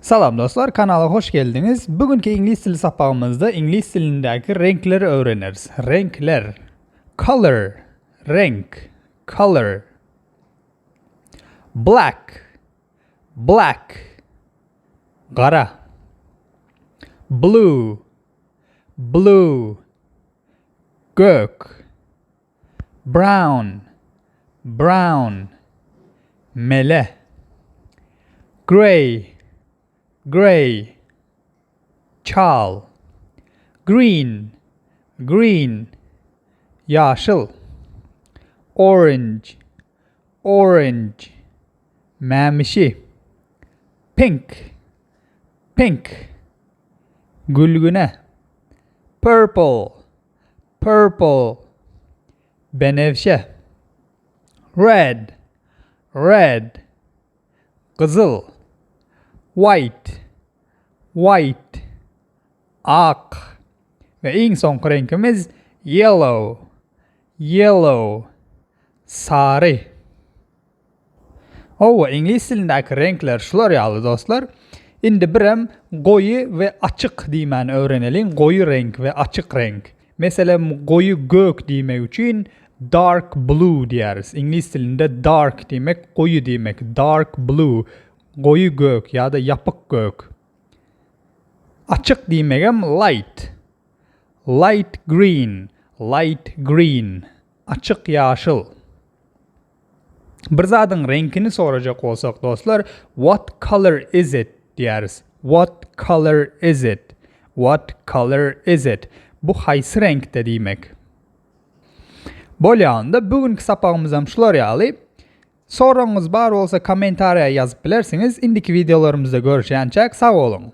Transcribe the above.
Salam dostlar, kanala hoş geldiniz. Bugünkü İngiliz dili sapağımızda İngiliz dilindeki renkleri öğreniriz. Renkler. Color. Renk. Color. Black. Black. Qara. Blue. Blue. Gök. Brown. Brown. Mele. Gray. Gray. Çal. Green. Green. Yaşıl. Orange. Orange. Məmişi. Pink. Pink. Gülgüne. Purple. Purple. Benevşe. Red. Red. Kızıl. White. White. Ak. Ve en son renkimiz yellow. Yellow. Sarı. O İngiliz dilindeki renkler şular yalı dostlar. Indi birem koyu ve açık diyemen öğrenelim. Koyu renk ve açık renk. Mesela koyu gök demek için dark blue diyeriz. İngiliz dilinde dark demek koyu demek. Dark blue. Koyu gök ya da yapık gök. Açık demegem light. Light green. Light green. Açık yaşıl. Bir zadın renkini soracak olsak dostlar, what color is it diyeriz. What color is it? What color is it? Bu haysi renkte demek. Böyle anda bugünkü sapağımızdan şular yalı. Sorunuz var olsa komentariya yazıp bilersiniz. İndiki videolarımızda görüşeceğiz. Sağ olun.